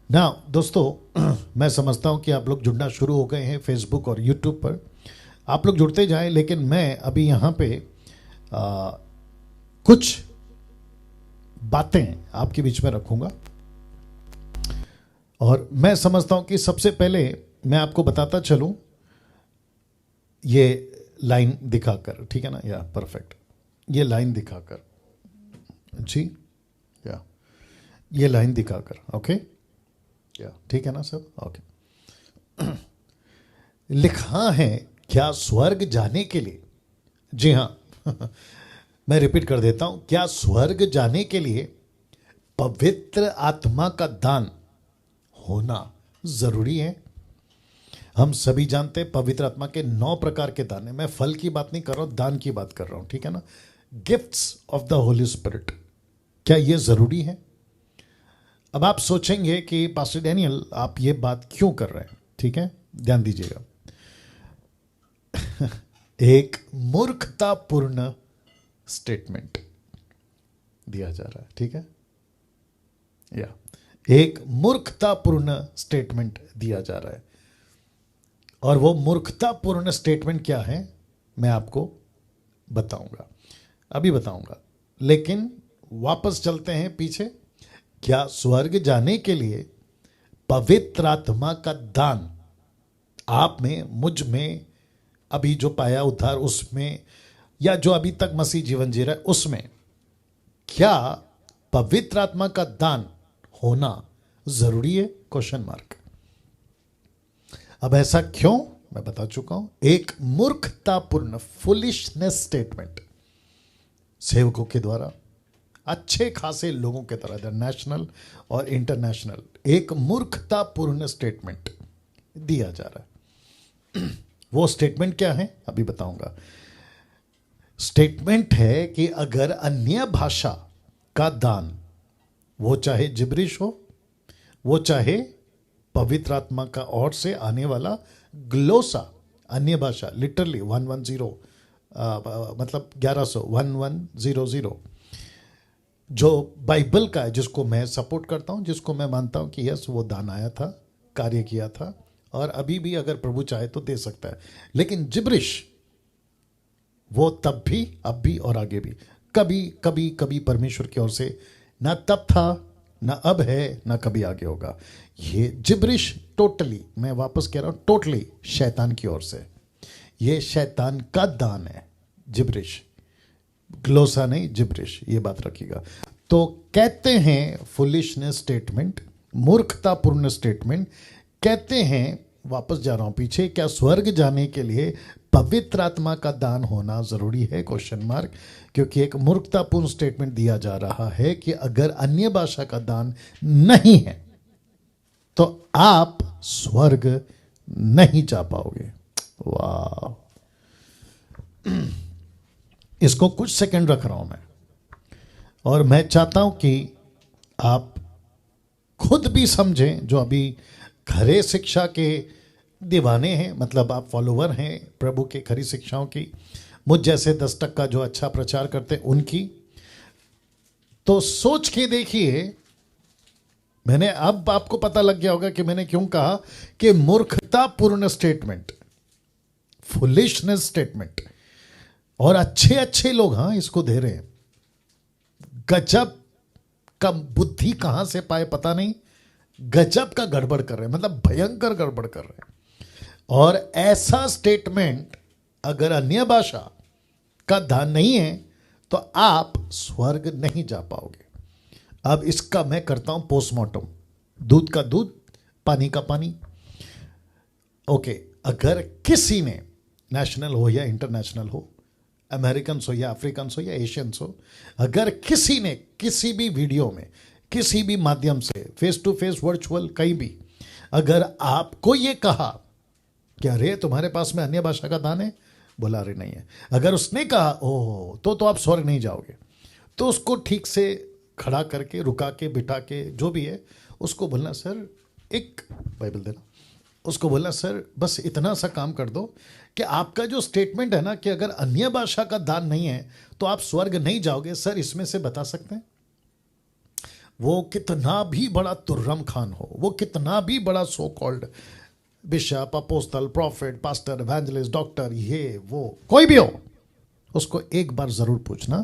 ना दोस्तों, मैं समझता हूं कि आप लोग जुड़ना शुरू हो गए हैं फेसबुक और यूट्यूब पर। आप लोग जुड़ते जाएं, लेकिन मैं अभी यहाँ पे आ, कुछ बातें आपके बीच में रखूंगा। और मैं समझता हूं कि सबसे पहले मैं आपको बताता चलूं, ये लाइन दिखाकर, ठीक है ना? या परफेक्ट, ये लाइन दिखाकर जी, या ये लाइन दिखाकर, ओके, या ठीक है ना सब? ओके। लिखा है क्या स्वर्ग जाने के लिए, जी हाँ, मैं रिपीट कर देता हूं, क्या स्वर्ग जाने के लिए पवित्र आत्मा का दान होना जरूरी है? हम सभी जानते हैं पवित्र आत्मा के 9 प्रकार के दान है। मैं फल की बात नहीं कर रहा हूं, दान की बात कर रहा हूं, ठीक है ना? Gifts of the Holi spirit, क्या यह जरूरी है? अब आप सोचेंगे कि पास्टर डैनियल आप ये बात क्यों कर रहे हैं, ठीक है? ध्यान दीजिएगा। एक मूर्खतापूर्ण स्टेटमेंट दिया जा रहा है, ठीक है? या एक मूर्खतापूर्ण स्टेटमेंट दिया जा रहा है, और वो मूर्खतापूर्ण स्टेटमेंट क्या है मैं आपको बताऊंगा, अभी बताऊंगा। लेकिन वापस चलते हैं पीछे। क्या स्वर्ग जाने के लिए पवित्र आत्मा का दान आप में, मुझ में, अभी जो पाया उद्धार उसमें, या जो अभी तक मसीह जीवन जी रहा है उसमें, क्या पवित्र आत्मा का दान होना जरूरी है? Question mark. अब ऐसा क्यों, मैं बता चुका हूं। एक मूर्खतापूर्ण फुलिशनेस स्टेटमेंट सेवकों के द्वारा, अच्छे खासे लोगों के तरह, नेशनल और इंटरनेशनल, एक मूर्खतापूर्ण स्टेटमेंट दिया जा रहा है। वो स्टेटमेंट क्या है अभी बताऊंगा। स्टेटमेंट है कि अगर अन्य भाषा का दान, वो चाहे जिब्रिश हो, वो चाहे पवित्र आत्मा का ओर से आने वाला ग्लोसा, अन्य भाषा, लिटरली 110, मतलब 1100 जो बाइबल का है, जिसको मैं सपोर्ट करता हूं, जिसको मैं मानता हूं कि यस वो दान आया था, कार्य किया था, और अभी भी अगर प्रभु चाहे तो दे सकता है। लेकिन जिब्रिश वो तब भी, अब भी और आगे भी कभी कभी कभी परमेश्वर की ओर से ना तब था, ना अब है, ना कभी आगे होगा। ये जिब्रिश टोटली, मैं वापस कह रहा हूं, टोटली शैतान की ओर से, ये शैतान का दान है जिब्रिश, ग्लोसा नहीं, जिब्रिश, ये बात रखिएगा। तो कहते हैं फुलिशनेस स्टेटमेंट, मूर्खतापूर्ण स्टेटमेंट, कहते हैं, वापस जा रहा हूं पीछे, क्या स्वर्ग जाने के लिए पवित्र आत्मा का दान होना जरूरी है? Question mark. क्योंकि एक मूर्खतापूर्ण स्टेटमेंट दिया जा रहा है कि अगर अन्य भाषा का दान नहीं है तो आप स्वर्ग नहीं जा पाओगे। वाह, इसको कुछ सेकंड रख रहा हूं मैं, और मैं चाहता हूं कि आप खुद भी समझें, जो अभी खरे शिक्षा के दीवाने हैं, मतलब आप फॉलोवर हैं प्रभु के खरी शिक्षाओं की, मुझ जैसे 10% जो अच्छा प्रचार करते हैं उनकी। तो सोच के देखिए, मैंने, अब आपको पता लग गया होगा कि मैंने क्यों कहा कि मूर्खतापूर्ण स्टेटमेंट, फुलिशनेस स्टेटमेंट, और अच्छे अच्छे लोग हाँ इसको दे रहे हैं। गजब का बुद्धि कहां से पाए पता नहीं, गजब का गड़बड़ कर रहे हैं, मतलब भयंकर गड़बड़ कर रहे हैं। और ऐसा स्टेटमेंट, अगर अन्य भाषा का दान नहीं है तो आप स्वर्ग नहीं जा पाओगे। अब इसका मैं करता हूं पोस्टमार्टम, दूध का दूध, पानी का पानी। ओके, अगर किसी ने, नेशनल हो या इंटरनेशनल हो, अमेरिकन हो या अफ्रीकन हो या एशियंस हो, अगर किसी ने किसी भी वीडियो में, किसी भी माध्यम से, फेस टू फेस, वर्चुअल, कहीं भी, अगर आपको ये कहा कि अरे तुम्हारे पास में अन्य भाषा का दान है, बोला अरे नहीं है, अगर उसने कहा ओह तो आप स्वर्ग नहीं जाओगे, तो उसको ठीक से खड़ा करके, रुका के, बिठा के, जो भी है, उसको बोलना सर एक बाइबल देना, उसको बोलना सर बस इतना सा काम कर दो कि आपका जो स्टेटमेंट है ना कि अगर अन्य भाषा का दान नहीं है तो आप स्वर्ग नहीं जाओगे, सर इसमें से बता सकते हैं? वो कितना भी बड़ा तुर्रम खान हो, वो कितना भी बड़ा so called bishop, apostle, profit, pastor, evangelist, doctor, ये वो कोई भी हो, उसको एक बार जरूर पूछना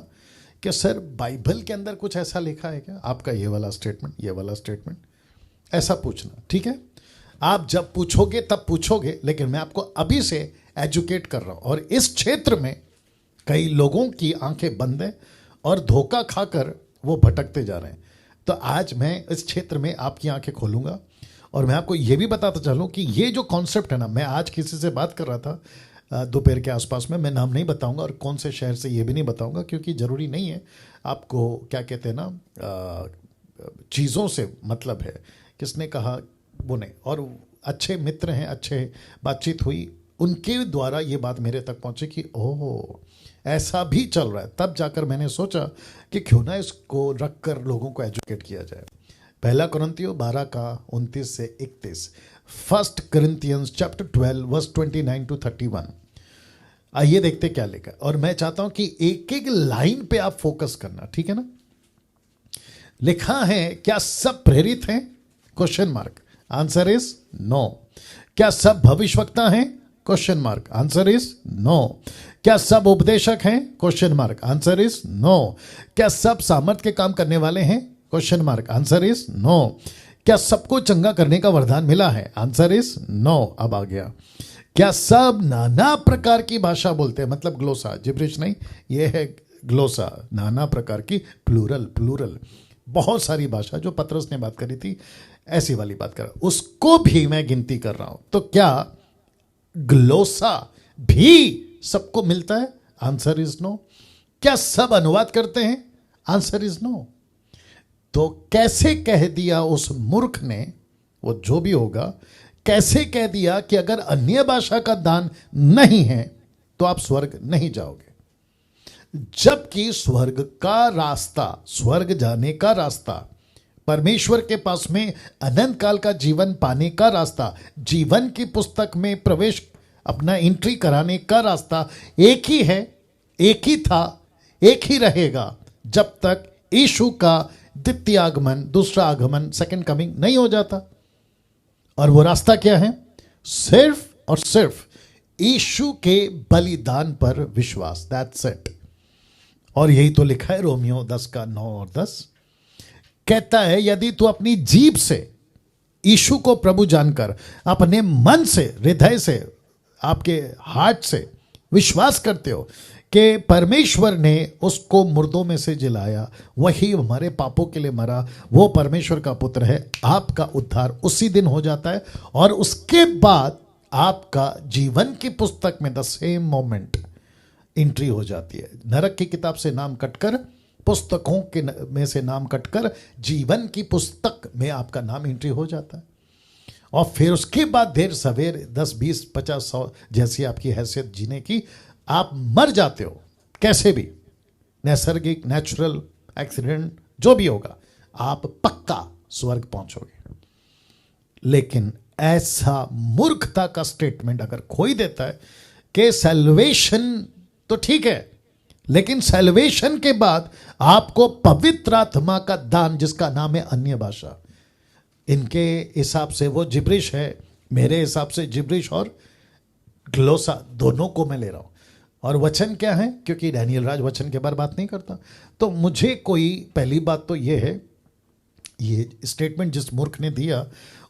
कि सर बाइबल के अंदर कुछ ऐसा लिखा है क्या, आपका ये वाला स्टेटमेंट, ये वाला स्टेटमेंट, ऐसा पूछना। ठीक है, आप जब पूछोगे तब पूछोगे, लेकिन मैं आपको अभी से एजुकेट कर रहा हूं। और इस क्षेत्र में कई लोगों की आंखें बंद है और धोखा खाकर वो भटकते जा रहे हैं। तो आज मैं इस क्षेत्र में आपकी आंखें खोलूंगा और मैं आपको ये भी बताता चलूं कि ये जो कॉन्सेप्ट है ना, मैं आज किसी से बात कर रहा था दोपहर के आसपास में, मैं नाम नहीं बताऊंगा और कौन से शहर से ये भी नहीं बताऊंगा, क्योंकि ज़रूरी नहीं है आपको क्या कहते हैं ना, चीज़ों से मतलब है, किसने कहा वो नहीं। और अच्छे मित्र हैं, अच्छे बातचीत हुई, उनके द्वारा ये बात मेरे तक पहुंची कि ओह ऐसा भी चल रहा है। तब जाकर मैंने सोचा कि क्यों ना इसको रख कर लोगों को एजुकेट किया जाए। पहला कुरिन्थियों 12 का 29 से 31, first Corinthians chapter 12 verse 29 to 31। आइए देखते क्या लिखा। और मैं चाहता हूं कि एक एक लाइन पे आप फोकस करना, ठीक है ना। लिखा है, क्या सब प्रेरित हैं? Question mark, answer is no. क्या सब भविष्यवक्ता हैं? Question mark, answer is no. क्या सब उपदेशक हैं? Question mark, answer is no. क्या सब सामर्थ के काम करने वाले हैं? Question mark, answer is no. क्या सबको चंगा करने का वरदान मिला है? Answer is no. अब आ गया, क्या सब नाना प्रकार की भाषा बोलते हैं? मतलब ग्लोसा, जिब्रिश नहीं, ये है ग्लोसा, नाना प्रकार की, प्लूरल, प्लूरल, बहुत सारी भाषा जो पतरस ने बात करी थी, ऐसी वाली बात कर, उसको भी मैं गिनती कर रहा हूं। तो क्या ग्लोसा भी सबको मिलता है? Answer is no. क्या सब अनुवाद करते हैं? Answer is no. तो कैसे कह दिया उस मूर्ख ने, वो जो भी होगा, कैसे कह दिया कि अगर अन्य भाषा का दान नहीं है तो आप स्वर्ग नहीं जाओगे, जबकि स्वर्ग का रास्ता, स्वर्ग जाने का रास्ता, परमेश्वर के पास में अनंत काल का जीवन पाने का रास्ता, जीवन की पुस्तक में प्रवेश, अपना एंट्री कराने का रास्ता एक ही है, एक ही था, एक ही रहेगा, जब तक यीशु का द्वितीय आगमन, दूसरा आगमन, सेकंड कमिंग नहीं हो जाता। और वो रास्ता क्या है? सिर्फ और सिर्फ यीशु के बलिदान पर विश्वास, दैट्स इट। और यही तो लिखा है रोमियो 10 का 9 और 10, कहता है यदि तू अपनी जीभ से यीशु को प्रभु जानकर अपने मन से, हृदय से, आपके हार्ट से विश्वास करते हो कि परमेश्वर ने उसको मुर्दों में से जिलाया, वही हमारे पापों के लिए मरा, वो परमेश्वर का पुत्र है, आपका उद्धार उसी दिन हो जाता है। और उसके बाद आपका जीवन की पुस्तक में द सेम मोमेंट एंट्री हो जाती है। नरक की किताब से नाम कटकर, पुस्तकों के में से नाम कटकर जीवन की पुस्तक में आपका नाम एंट्री हो जाता है। और फिर उसके बाद देर सवेर 10, 20, 50, 100 जैसी आपकी हैसियत जीने की, आप मर जाते हो कैसे भी, नैसर्गिक, नेचुरल एक्सीडेंट जो भी होगा, आप पक्का स्वर्ग पहुंचोगे। लेकिन ऐसा मूर्खता का स्टेटमेंट अगर कोई देता है कि सैल्वेशन तो ठीक है, लेकिन सैल्वेशन के बाद आपको पवित्र आत्मा का दान, जिसका नाम है अन्य भाषा, इनके हिसाब से वो जिब्रिश है, मेरे हिसाब से जिब्रिश और ग्लोसा दोनों को मैं ले रहा हूं। और वचन क्या है? क्योंकि डैनियल राज वचन के बारे बात नहीं करता, तो मुझे कोई, पहली बात तो ये है, ये स्टेटमेंट जिस मूर्ख ने दिया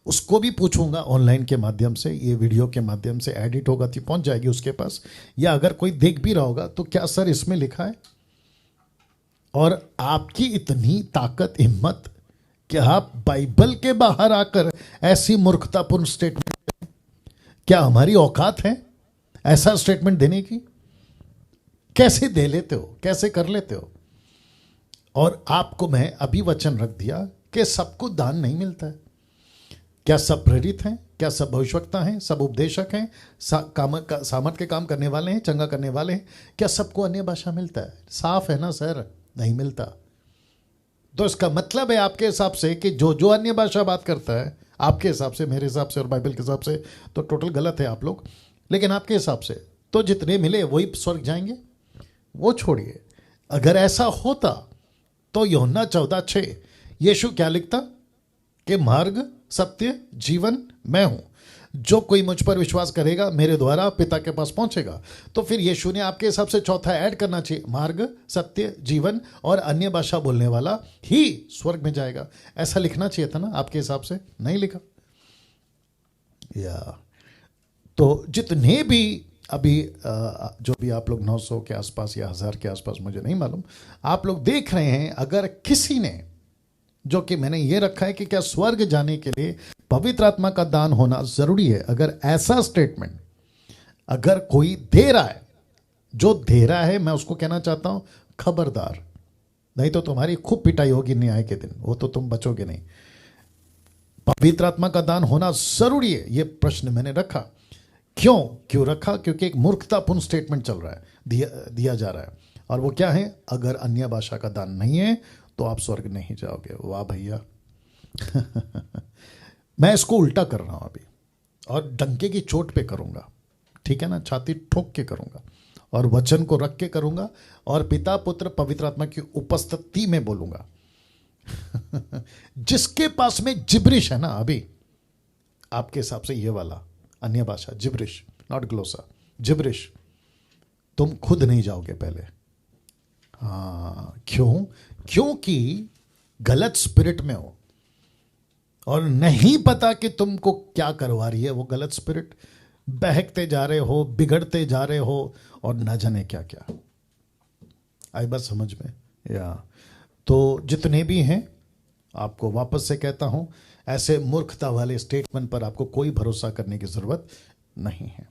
उसको भी पूछूंगा ऑनलाइन के माध्यम से, ये वीडियो के माध्यम से एडिट होगा तो पहुंच जाएगी उसके पास, या अगर कोई देख भी रहा होगा तो क्या सर इसमें लिखा है? और आपकी इतनी ताकत, हिम्मत कि आप बाइबल के बाहर आकर ऐसी मूर्खतापूर्ण स्टेटमेंट, क्या हमारी औकात है ऐसा स्टेटमेंट देने की? कैसे दे लेते हो, कैसे कर लेते हो? और आपको मैं अभी वचन रख दिया कि सबको दान नहीं मिलता है। क्या सब प्रेरित हैं? क्या सब भविष्यवक्ता हैं? सब उपदेशक हैं? सामर्थ के काम करने वाले हैं, चंगा करने वाले हैं? क्या सबको अन्य भाषा मिलता है? साफ है ना सर, नहीं मिलता। तो इसका मतलब है आपके हिसाब से कि जो जो अन्य भाषा बात करता है, आपके हिसाब से, मेरे हिसाब से और बाइबल के हिसाब से तो टोटल गलत है आप लोग, लेकिन आपके हिसाब से तो जितने मिले वही स्वर्ग जाएंगे। वो छोड़िए, अगर ऐसा होता तो यूहन्ना 14:6, यीशु क्या लिखता कि मार्ग, सत्य, जीवन मैं हूं, जो कोई मुझ पर विश्वास करेगा मेरे द्वारा पिता के पास पहुंचेगा। तो फिर यीशु ने आपके हिसाब से चौथा ऐड करना चाहिए, मार्ग, सत्य, जीवन और अन्य भाषा बोलने वाला ही स्वर्ग में जाएगा। ऐसा लिखना चाहिए था ना आपके हिसाब से, नहीं लिखा। या तो जितने भी अभी जो भी आप लोग 900 के आसपास या 1000 के आसपास, मुझे नहीं मालूम, आप लोग देख रहे हैं, अगर किसी ने, जो कि मैंने ये रखा है कि क्या स्वर्ग जाने के लिए पवित्र आत्मा का दान होना जरूरी है, अगर ऐसा स्टेटमेंट अगर कोई दे रहा है, जो दे रहा है मैं उसको कहना चाहता हूं खबरदार, नहीं तो तुम्हारी खूब पिटाई होगी न्याय के दिन, वो तो तुम बचोगे नहीं। पवित्र आत्मा का दान होना जरूरी है, ये प्रश्न मैंने रखा। क्यों रखा? क्योंकि एक मूर्खतापूर्ण स्टेटमेंट चल रहा है, दिया जा रहा है, और वो क्या है, अगर अन्य भाषा का दान नहीं है तो आप स्वर्ग नहीं जाओगे। वाह भैया मैं इसको उल्टा कर रहा हूं अभी, और डंके की चोट पे करूंगा, ठीक है ना, छाती ठोक के करूंगा, और वचन को रख के करूंगा, और पिता पुत्र पवित्र आत्मा की उपस्थिति में बोलूंगा जिसके पास में जिब्रिश है ना, अभी आपके हिसाब से ये वाला अन्य भाषा, जिब्रिश, नॉट ग्लोसा, जिब्रिश, तुम खुद नहीं जाओगे पहले। हाँ, क्योंकि गलत स्पिरिट में हो और नहीं पता कि तुमको क्या करवा रही है वो गलत स्पिरिट, बहकते जा रहे हो, बिगड़ते जा रहे हो, और न जाने क्या क्या। आई बात समझ में? या तो जितने भी हैं, आपको वापस से कहता हूं, ऐसे मूर्खता वाले स्टेटमेंट पर आपको कोई भरोसा करने की जरूरत नहीं है।